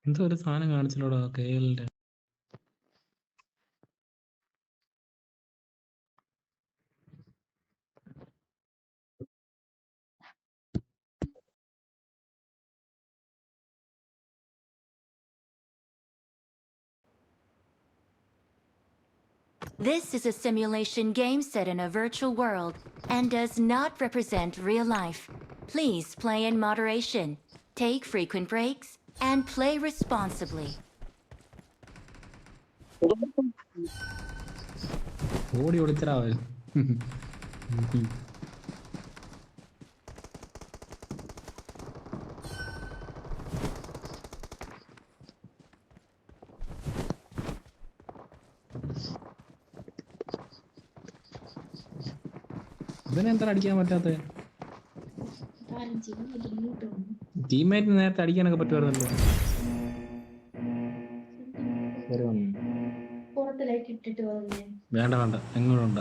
എന്തോ ഒരു സാധനം കാണിച്ചില്ലോടാ കെഎലിന്റെ. This is a simulation game set in a virtual world and does not represent real life. Please play in moderation, take frequent breaks, and play responsibly. ഓടി ഒളിച്ചടാവൻ. ഇവനെന്താ അടിക്കാൻ പറ്റാത്ത? ടീംമേറ്റിന് നേരത്തെ അടിക്കാനൊക്കെ പറ്റുമായിരുന്നല്ലോ. വേണ്ട വേണ്ട, എങ്ങോട്ടുണ്ട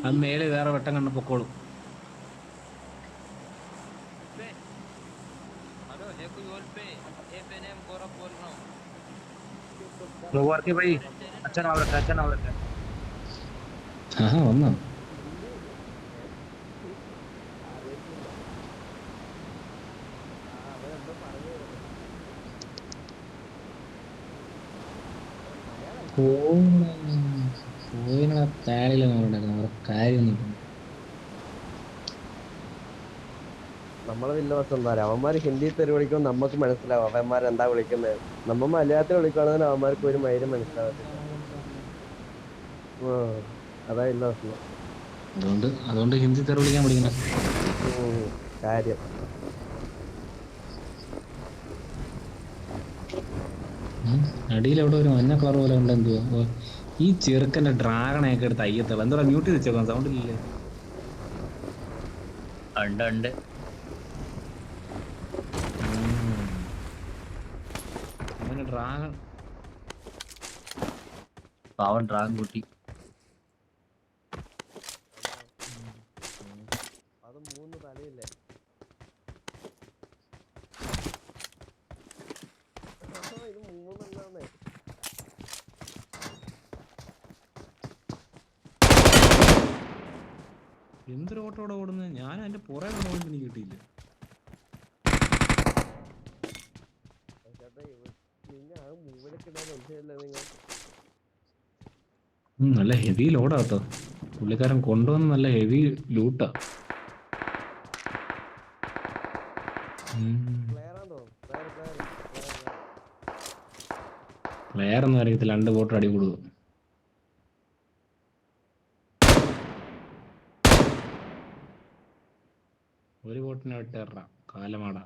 അത് മേലെ വേറെ വെട്ടം കണ്ട് പൊക്കോളും. വന്നോ? നമ്മളെ വില്ലവസ്ഥ എന്താ പറയാ, അവന്മാര് ഹിന്ദി തെറി വിളിക്കുമ്പോൾ നമുക്ക് മനസ്സിലാവും അവന്മാരെന്താ വിളിക്കുന്നത്. നമ്മ മലയാളത്തിൽ വിളിക്കുകയാണെങ്കിൽ അവന്മാർക്ക് ഒരു മൈരും മനസ്സിലാവത്തില്ല. അതാ ഇല്ല പ്രശ്നം. അതുകൊണ്ട് ഹിന്ദി തെറി വിളിക്കാൻ പഠിക്കണം കാര്യം. അടിയിൽ എവിടെ ഒരു മഞ്ഞ കളർ പോലെ ഉണ്ട്. എന്തുവാ ഈ ചെറുക്കന്റെ ഡ്രാഗണയൊക്കെ എടുത്ത് അയ്യത്തുള്ള എന്താ മ്യൂട്ട് ചെയ്ത് വെച്ചേക്കാം, സൗണ്ട് ഇല്ലേ? ഉണ്ട് ഡ്രാഗൺ പാവൻ ഡ്രാഗൺ കുട്ടി. അത് 3 തലയില്ലേ? ഇത് 3 എന്തൊരു ഓട്ടോടെ ഓടുന്നത്. ഞാൻ അതിന്റെ പുറകെ ഓടി എനിക്ക് കിട്ടിയില്ല. നല്ല ഹെവി ലോഡാ കേട്ടോ പുള്ളിക്കാരൻ കൊണ്ടുവന്ന്, നല്ല ഹെവി ലൂട്ടാ. വേറൊന്നും അറിയത്തില്ല, 2 ബോട്ട് അടി കൂടുക. ഒരു ബോട്ടിനെ വിട്ടേറ കാലമാടാ.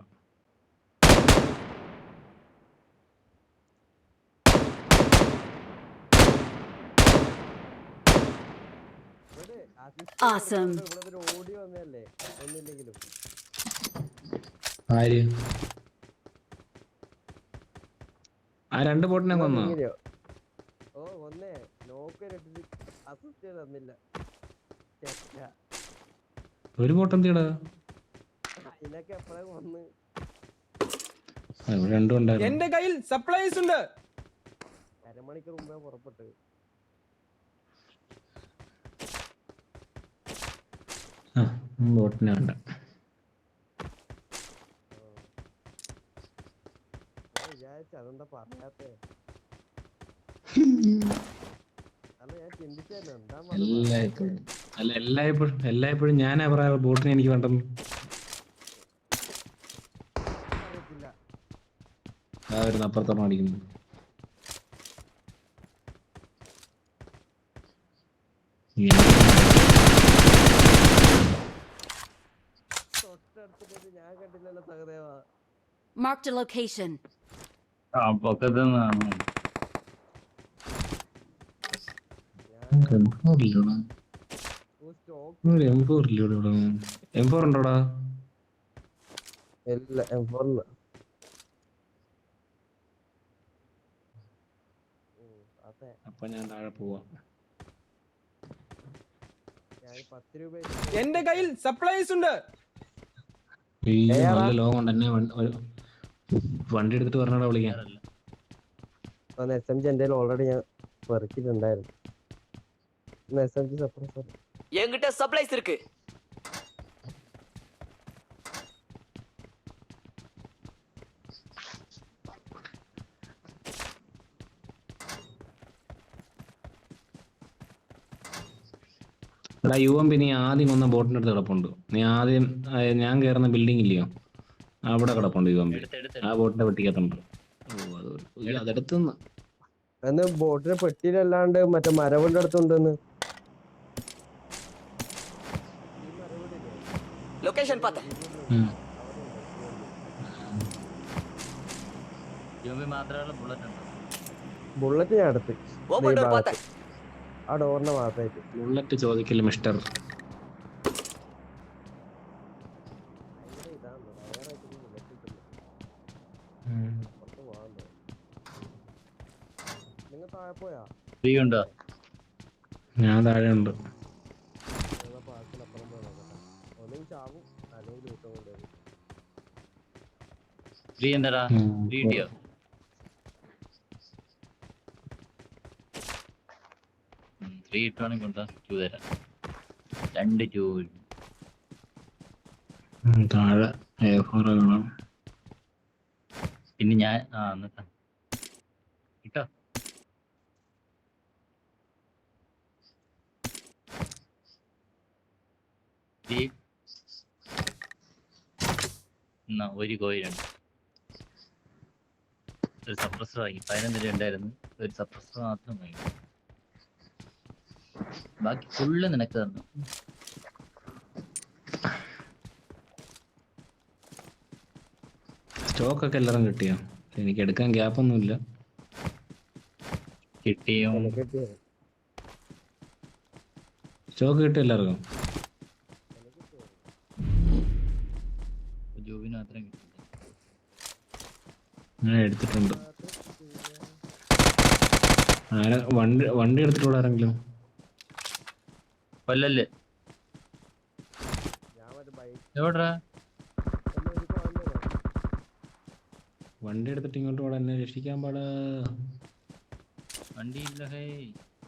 Awesome. ആര്? ആ 2 ബോട്ടിനെ കൊന്നോ? ഒരു ബോട്ട് എന്തിടാ? രണ്ടും ഉണ്ടായിരുന്നു. എന്റെ കയ്യിൽ സപ്ലൈസ് ഉണ്ട്. അരമണിക്കൂർ മുമ്പേ പുറപ്പെട്ടു. ബോട്ടിനെ ഉണ്ട്. അതെന്താ പറയാത്തെ? എല്ലായ്പ്പോഴും ഞാനാ പറയാ ബോട്ടിനെ എനിക്ക് വേണ്ടെന്ന്. അപ്പുറത്തോളം അടിക്കുന്നു. ഞാൻ കണ്ടില്ലല്ലോ Sahadeva. Marked a location. M4 ഉണ്ടോടാ? ഇല്ല, M4 ഇല്ല. അപ്പൊ ഞാൻ താഴെ പോവാ. എന്റെ കയ്യിൽ സപ്ലൈസ് ഉണ്ട്. നല്ല ലോങ് ഉണ്ട്. എന്നെ വണ്ടി എടുത്തിട്ട് പറഞ്ഞാടാ വിളിക്കാൻ. വേറല്ല. SMG എൻ്റെ ഓൾറെഡി ഞാൻ പെറുക്കിയിട്ടുണ്ടായിരുന്നു. SMG സപ്രസർ என்கிட்ட சப்ளைஸ் இருக்கு. എടാ UMP നീ ആദ്യം വന്ന ബോട്ടിന്റെ അടുത്ത് കിടപ്പുണ്ട്. നീ ആദ്യം ഞാൻ കയറുന്ന ബിൽഡിംഗ് ഇല്ലയോ, അവിടെ കിടപ്പുണ്ട് UMP. ആ ബോട്ടിന്റെ പെട്ടിക്കകത്തുണ്ട്. അതെടുത്ത് അന്ന് ബോട്ടിന്റെ പെട്ടിയിലല്ലാണ്ട് മറ്റേ മരവിന്റെ അടുത്തുണ്ടെന്ന്. லொகேஷன் பார்த்தேன். മാത്രമേ ബുള്ളറ്റ് ഉണ്ടോ? ബുള്ളറ്റ് ഞാൻ അടുത്ത് ஓபன் டோர் பார்த்தேன். ആ ഡോറിന്റെ ഭാഗത്തായിട്ട്. ബുള്ളറ്റ് ചോദിക്കില്ല മിസ്റ്റർ. നിങ്ങൾ താഴെ പോയാ? ഫ്രീ ഉണ്ടോ? ഞാൻ താഴെ ഉണ്ട്. പാർക്കിനപ്പുറം പോയാ ഒന്നെങ്കിൽ ചാവും അല്ലെങ്കിൽ ലൂട്ടം കൊണ്ടുവരും. ഫ്രീ എന്താടാ? ഫ്രീ കിട്ടിയോ? ഫ്രീ കിട്ടുവാണെങ്കിൽ കൊണ്ടാ 2 തരാം. 2 2 താഴെ A4 കാണാം. പിന്നെ ഞാൻ എന്നിട്ടാ കിട്ടോ? എന്നാ ഒരു കോയിലുണ്ട്. ഒരു സപ്രസർ വാങ്ങി. 11 രൂപ ഉണ്ടായിരുന്നു. ഒരു സപ്രസർ മാത്രം വാങ്ങി. ബാക്കി ഫുള്ള് നിനക്ക് തന്നു. സ്റ്റോക്ക് ഒക്കെ എല്ലാരും കിട്ടിയോ? എനിക്ക് എടുക്കാൻ ഗ്യാപ്പൊന്നുമില്ല. കിട്ടിയോ? സ്റ്റോക്ക് കിട്ടിയ എല്ലാവർക്കും? ജോബിന് മാത്രം കിട്ടില്ല. ഞാൻ എടുത്തിട്ടുണ്ട്. വണ്ടി എടുത്തിട്ടുള്ള ആരെങ്കിലും? കൊല്ലല്ലേ എവിടാ? വണ്ടി എടുത്തിട്ട് ഇങ്ങോട്ട് പോടാ, എന്നെ രക്ഷിക്കാൻ പാടാ. വണ്ടി ഇല്ല. ഹേ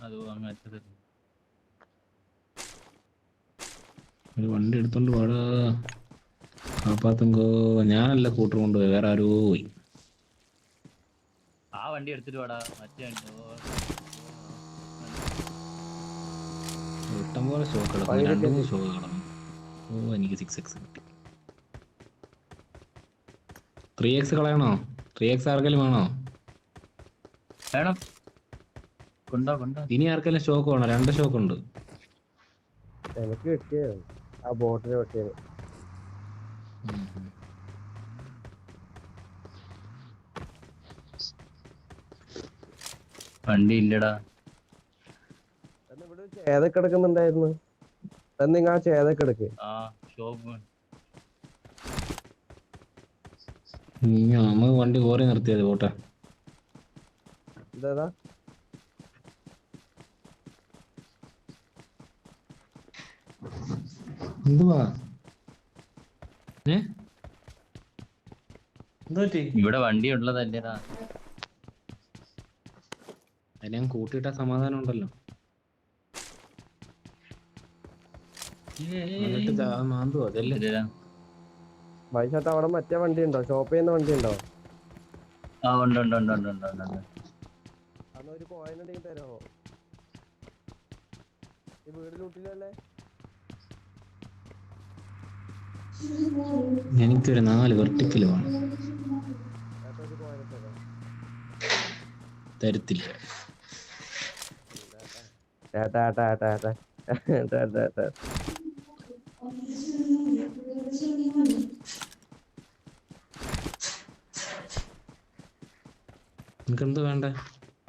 അത് അങ്ങനത്തത് ഒരു വണ്ടി എടുത്തോണ്ട് പാടാ. കാപ്പാത്തുങ്കോ. ഞാനല്ല കൂട്ടർ കൊണ്ടുപോയി, വേറെ ആരോ പോയി. ആ വണ്ടി എടുത്തിട്ട് വാടാ. മറ്റേ ഇഷ്ടം പോലെ സ്റ്റോക്ക് കിടക്കുന്നു. 2-3 സ്റ്റോക്ക് കിടന്നു. ഓ എനിക്ക് 6x കിട്ടി. 3x കളയണോ? 3x ആർക്കെങ്കിലും വേണോ? വേണം. കൊണ്ടോ. ഇനി ആർക്കെങ്കിലും സ്റ്റോക്ക് വേണോ? 2 സ്റ്റോക്ക് ഉണ്ട്. എനിക്ക് കിട്ടിയത് ആ ബോട്ടിന് കിട്ടിയത്. വണ്ടി ഇല്ലടാ. ഇവിടെ ചേതൊക്കെ എടുക്കുന്നുണ്ടായിരുന്നു. നിങ്ങൾ ആ ചേതൊക്കെ എടുക്ക്. ഷോപ്പ് നമുക്ക് വണ്ടി കോറി നിർത്തിയത് പോട്ടെ. ഇതാ എന്തുവാ ഇവിടെ വണ്ടി ഉള്ളതല്ലേടാ. അതിനെ ഞാൻ കൂട്ടിയിട്ട സമാധാനം ഉണ്ടല്ലോ. മാന്തുവോ അതല്ലേ? വൈശാട്ട് അവിടെ മറ്റേ വണ്ടി ഉണ്ടോ? ഷോപ്പ് ചെയ്യുന്ന വണ്ടി ഉണ്ടോ? ഉണ്ട്. അന്നൊരു കോയിൻ ഉണ്ടെങ്കിൽ തരാമോ? ഈ വീട് ലൂട്ടിലല്ലേ? എനിക്കൊരു 4 വെർട്ടിക്കൽ വേണം. ഒരു കോയിൻ തരാം. തരത്തില്ല. നിനക്ക് എന്ത് വേണ്ട?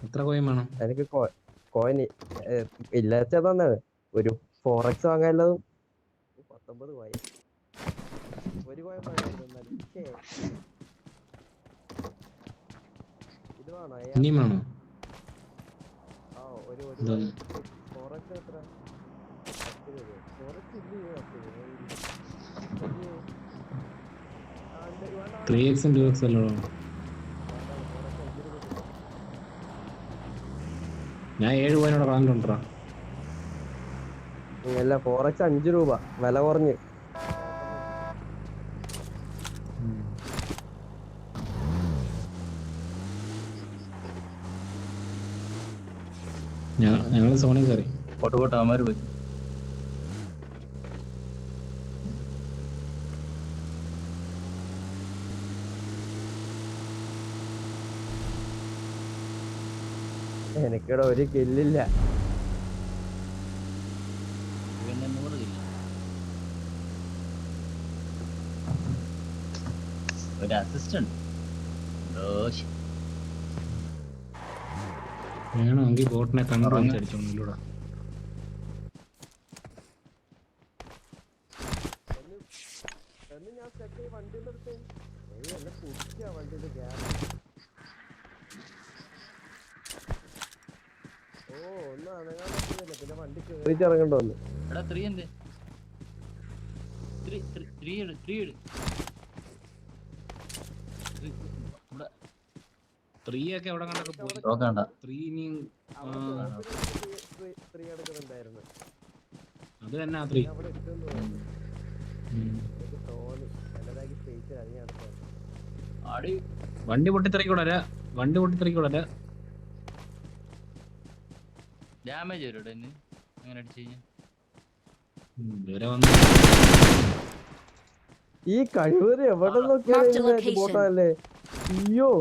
എത്ര കോയിൻ വേണം? എനിക്ക് കോയിൻ ഇല്ലാത്തതാണ്. ഒരു 4x വാങ്ങാനുള്ളതും 19 കോയിൻ. ഒരു കോയിൻ ഇത് വേണോ? ഇനിയും വേണോ? ആ ഒരു 4x എത്ര? 10 രൂപ. 4x ഇല്ല. 3x 2x അല്ലോ. ഞാൻ 7 പോയിനോട് റാങ്കിലുണ്ടാ. അല്ല 4x 5 രൂപ വില കുറഞ്ഞ്. ഞങ്ങള് സോണിൽ കയറി. പോട്ട് പോട്ട് അവന്മാര് പോയി. എനിക്കിവിടെ ഒരു കില്ലില്ല. പിന്നെ 100 കില്ല. ഒരു അസിസ്റ്റന്റ് വേണമെങ്കിൽ ബോട്ടിനെ കണ്ടു അടിച്ചോണ്ടില്ലൂടാ. ഞാൻ സെറ്റ് വണ്ടിയുടെ അടുത്ത് എന്നെ കുടിക്കുക വണ്ടിയുടെ ഗ്യാസ്. ഓ ഒന്നും അനങ്ങാൻ പറ്റുന്നില്ല. പിന്നെ വണ്ടി കയറിച്ചിറങ്ങേണ്ടി വന്നു. എടാ 3 എന്ത് 3 ഇട് 3 ഇട്. 3 ഒക്കെ എവിടെ കണ്ടൊക്കെ പോയി. നോക്കണ്ട 3 ഇനിയും സ്ത്രീ എടുക്കുന്നുണ്ടായിരുന്നു. അത് തന്നെ ആ 3. അവിടെ ഇട്ടെന്ന് തോന്നുന്നു. എനിക്ക് തോന്നി നല്ലതാക്കി സ്പേസ് അറിഞ്ഞ അടുത്താണ്. ആടി വണ്ടി പൊട്ടിത്തെറിക്കൂടല്ല. ഡാമേജ് വരും ഇവിടെ അങ്ങനെ അടിച്ചു കഴിഞ്ഞാൽ. ഇതുവരെ വന്നു. ഈ കഴിവര് എവിടെ നോക്കിയാൽ ബോട്ടല്ലേ. അയ്യോ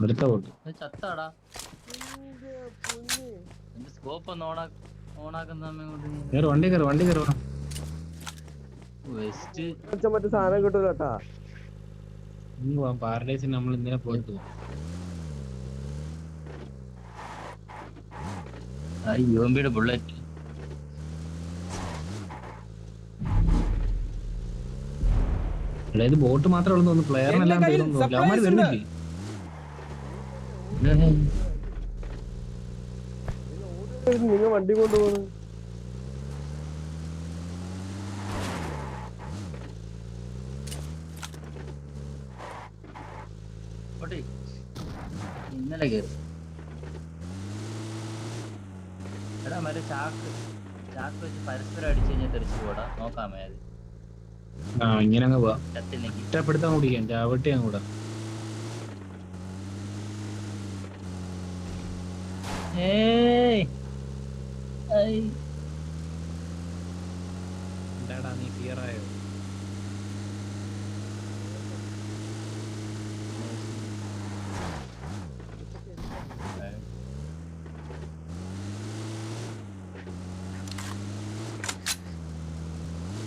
അടുത്ത ബോട്ട് ചത്താടാ. എന്റെ സ്കോപ്പ് ഒന്ന് ഓണാക്കുന്ന വണ്ടി കയറി വെസ്റ്റ് മറ്റേ സാധനം കിട്ടൂല കേട്ടാ. പാരഡൈസിൽ നമ്മൾ ഇന്നലെ പോയിട്ട് പോകും. യുഎംബിയുടെ ബുള്ളറ്റ്. അതായത് ബോട്ട് മാത്രമേ ഉള്ളൂ തോന്നുന്നു. പ്ലെയറിനെല്ലാം തീർന്നു. അവന്മാര് വരുന്നില്ലേ? നിങ്ങൾ വണ്ടി കൊണ്ടുപോകുന്നു. ഇന്നലെ കയറി. എടാ മറ്റേ ചാക്ക് വെച്ച് പരസ്പരം അടിച്ചു കഴിഞ്ഞാൽ തെറിച്ചു പോടാ. നോക്കാമേ അത്. ഇങ്ങനെ അങ്ങ് പോവാ. ചത്തില്ലെങ്കിൽ ഇഷ്ടപ്പെടുത്താൻ കുടിക്കാം. ചാവട്ടി അങ്ങ് കൂടാ. എന്താടാ നീ ക്ലിയർ ആയോ?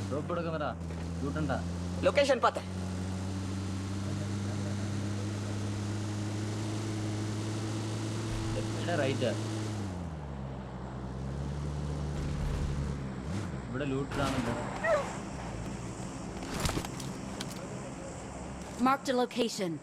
ഡ്രോപ്പ് എടുക്കുന്നടാ. കൂട്ടണ്ട. லொகேஷன் பார்த்தேன். റൈറ്റ് ഇവിടെ ലൂട്ടിലാണല്ലോ. Marked a location.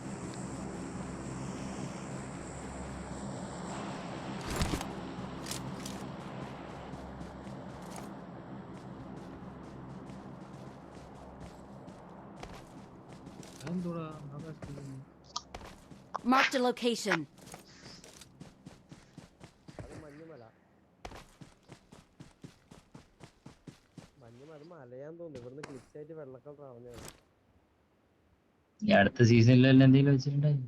Marked a location. അത് മഞ്ഞുമല മലയാൻ തോന്നുന്നു. ഇവിടുന്ന് ക്ലിക്കായിട്ട് വെള്ളക്കളർ ആവുന്നതാണ്. ഈ അടുത്ത സീസണിൽ എന്തെങ്കിലും വെച്ചിട്ടുണ്ടായി.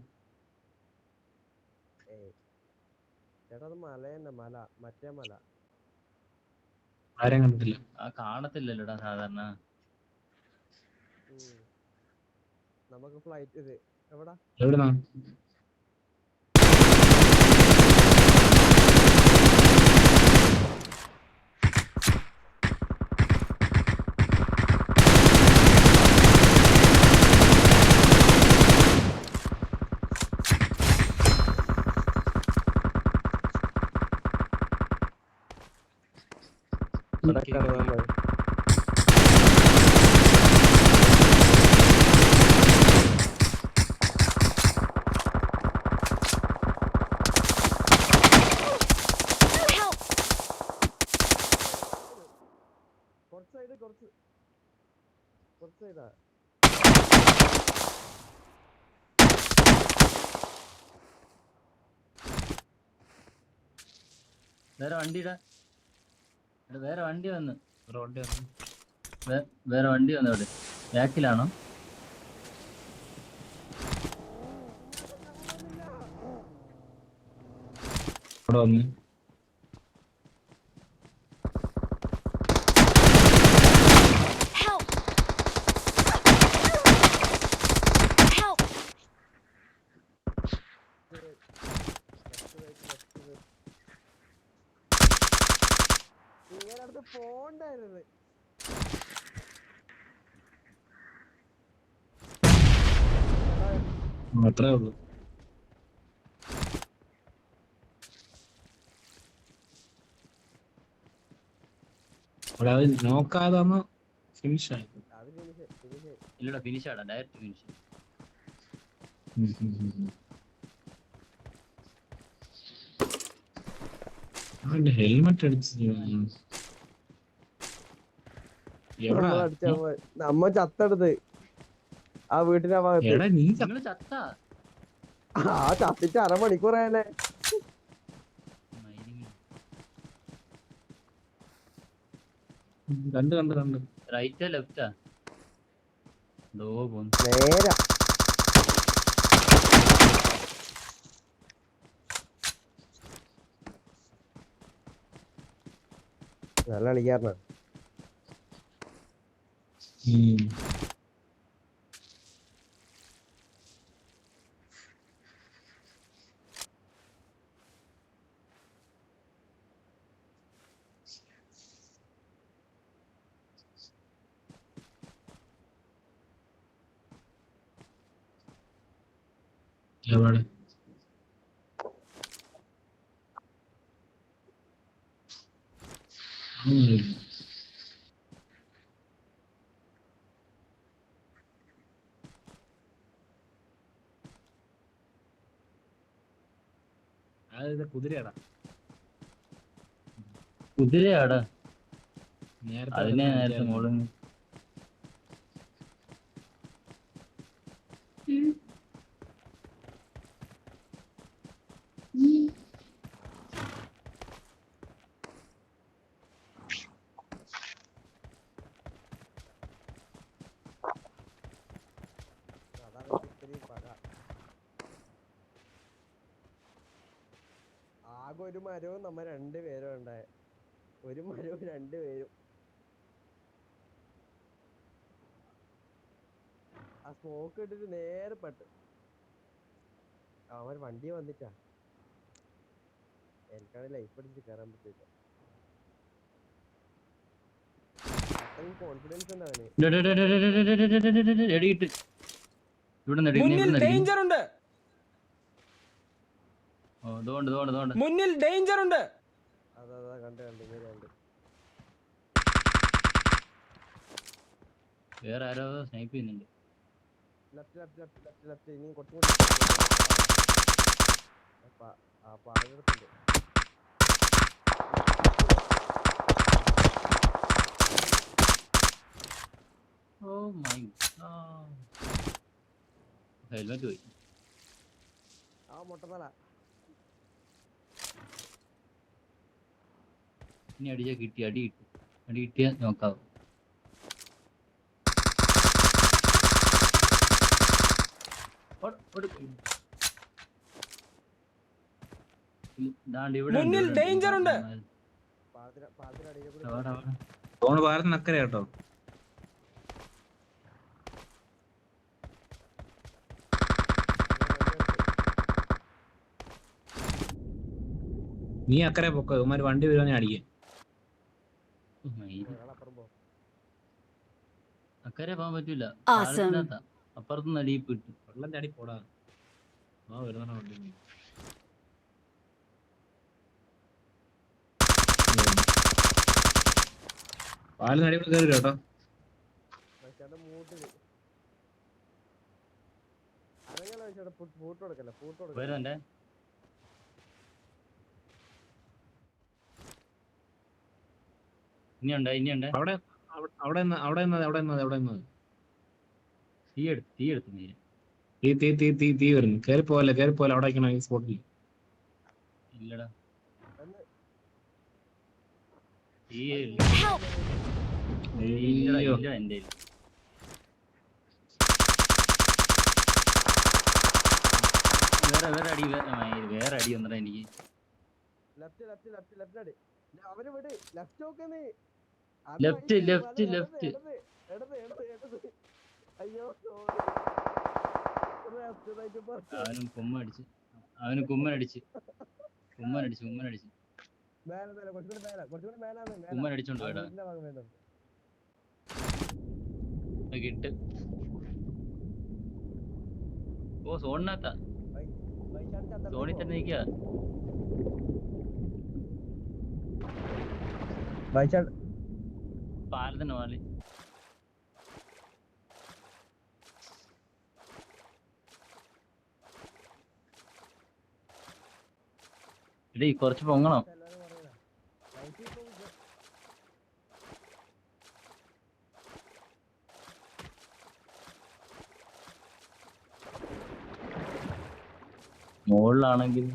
ചേട്ടാ അത് മല തന്നെ. മറ്റേ മല ആരും കണ്ടിട്ടില്ല. കാണത്തില്ലല്ലോടാ സാധാരണ. നമുക്ക് ഫ്ലൈറ്റ് ഇത് എവിടാ? എവിടുന്നാ? കടക്കാൻ മതി. കുറച്ച് സൈഡാ. വേറെ വണ്ടിയുടെ വേറെ വണ്ടി വന്ന് ഒരു വണ്ടി വന്നു. വേറെ വണ്ടി വന്നു അവിടെ ബാക്കിലാണോ? അവിടെ വന്ന് Help! Help! ഇങ്ങനെ അടുത്ത് പോണ്ടായിരുന്നു. അത്രേ ഉള്ളൂ. അവിടെ അത് നോക്കാതെ ഫിനിഷ് ആയി. അത് ഫിനിഷ്. ഇല്ലടാ ഫിനിഷ് ആടാ ഡയറക്റ്റ് ഫിനിഷ്. അവന്റെ ഹെൽമെറ്റ് അടിച്ച് എവിടാ? നമ്മ ചത്തെടുത്ത് ആ വീട്ടിന്റെ ഭാഗത്ത്. എടാ നീ നിങ്ങള് ചത്താ? ആ ചത്തിട്ട് അരമണിക്കൂറായല്ലേ. കണ്ട് റൈറ്റാ ലെഫ്റ്റാ? എന്തോ പോന്നു. നേരെ നല്ല കളിക്കാരനാ. എവിടെ? അത് കുതിരയാടാ. കുതിരയാടാ? നേരത്തെ അതിനെ നേരത്തെ മോളിൽ ആകെ ഒരു മരവും നമ്മ രണ്ടുപേരും ഉണ്ടായ. ഒരു മരവും രണ്ടുപേരും. ആ സ്മോക്ക് ഇട്ടിട്ട് നേരെ പെട്ട് അവൻ വണ്ടി വന്നിട്ടാ. എനിക്കാണ് ലൈഫ് അടിച്ചിട്ട് കയറാൻ പറ്റില്ല. അത്രയും കോൺഫിഡൻസ് ഉണ്ട് അവന്. എടിയിട്ട് മുന്നിൽ ഡേഞ്ചർ ഉണ്ട്. മുന്നിൽ ഡേഞ്ചർ ഉണ്ട്. അതാ കണ്ട് ഇങ്ങനെ കണ്ട്. വേറെ ആരോ സ്നൈപ്പ് ചെയ്യുന്നുണ്ട്. ലെഫ്റ്റ് ഇനി കുറച്ചും കൂടി ആ പാടെടുത്തുണ്ട്. ഓ മൈ ഹെൽമെറ്റ് പോയി. ആ മൊട്ടത്തല ഇനി അടിച്ചാ കിട്ടി. അടി കിട്ടിയാ നോക്കാവും. മുന്നിൽ ഡേഞ്ചർ ഉണ്ട്. ഫോണ് ഭാരത്തിന് അക്കരെ കേട്ടോ. നീ അക്കരെ പൊക്കോ. ഇവന്മാര് വണ്ടി വരുവാൻ അടിക്കേ. അക്കരെ പോകാൻ പറ്റൂല. Awesome. അപ്പുറത്തുനിന്ന് അടിയിപ്പ് കിട്ടും. വെള്ളം ചാടി പോടാ. ആ വരുന്ന വണ്ടി പാലിന് അടിപൊളി കയറി കേട്ടോ. മൂട്ടില് അരങ്ങനെ പൂട്ട് കൊടുക്കല്ല. വരുന്നുണ്ടേ. ഇനിയുണ്ട്. അവിടെ തീ എടുത്ത് മീര്. തീ വരുന്നു. കേറിപ്പോലെ അവിടെ വയ്ക്കണം ഈ സ്പോട്ടിൽ. ഇല്ലടാ തീ Help! ഇല്ലടാ അയ്യോ. ഇല്ല എന്റെ വേറെ അടി വന്നിട്ടാ എനിക്ക്. ലെഫ്റ്റ് അടി അവര് വിട്. ലെഫ്റ്റ് നോക്കുന്നേ. ലെഫ്റ്റ് അയ്യോ അവനും കുമ്മനടിച്ച് കുമ്മനടിച്ചോണ്ട് പോയടാ. കിട്ട്. ഓ സോണിനകത്താ, സോണിൽ തന്നെ നിക്കാ. പാലത്തിന്റെ മാലി എടീ കുറച്ച് പൊങ്ങണം. മുകളിലാണെങ്കിൽ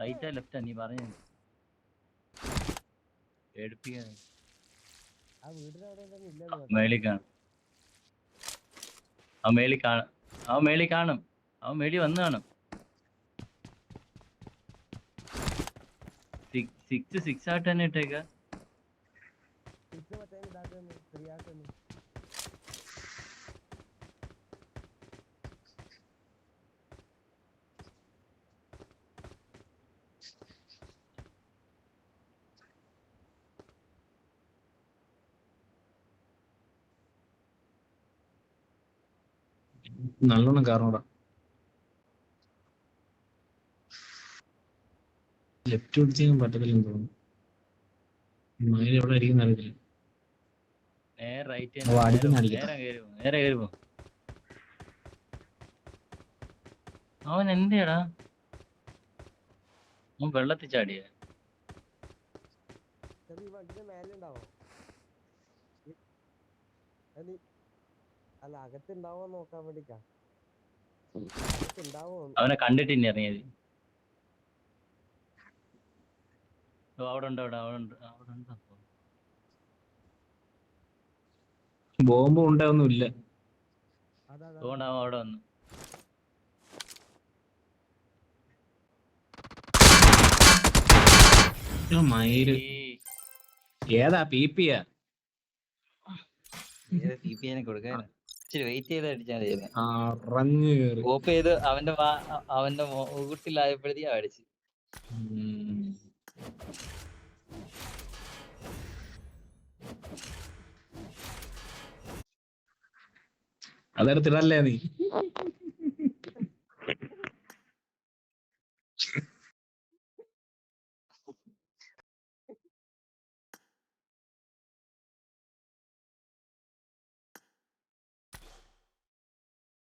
റൈറ്റാ ലെഫ്റ്റാ നീ പറഞ്ഞു പേടിപ്പിക്കാൻ. മേളിൽ കാണും, അവൻ മേളിൽ വന്ന് കാണും. 6 ആയിട്ട് തന്നെ ഇട്ടേക്ക. നല്ലോണം കാരണോടാ. ലെഫ്റ്റ് പിടിച്ചാൽ പറ്റത്തില്ലെന്ന് തോന്നുന്നു. മയിൽ എവിടെ അടിക്കുന്ന അറിയില്ല. നേരെ റൈറ്റ് ഓ, അടിക്കുന്നില്ല. നേരെ കയറി പോ. അവൻ എന്തിയാടാ അവൻ വെള്ളത്തിൽ ചാടിയ? അല്ല അകത്തുണ്ടാവോ നോക്കാൻ വേണ്ടിട്ടാ. അവനെ കണ്ടിട്ട് ഇനി ഇറങ്ങിയത്. അവിടെ ഉണ്ട്. ബോംബ് ഉണ്ടാവൊന്നും ഇല്ല. അതുകൊണ്ട് അവൻ അവിടെ വന്നു. മയില് ഏതാ പിപിയാ? കൊടുക്കാൻ ഇച്ചിരി വെയിറ്റ് ചെയ്ത് അടിച്ചാൽ മതി. അറിഞ്ഞു കേറി ഓപ്പ് ചെയ്ത് അവന്റെ മുകുട്ടിലായപ്പോഴത്തേക്കും അടിച്ച്. അതെടുത്തിടല്ലേ നീ?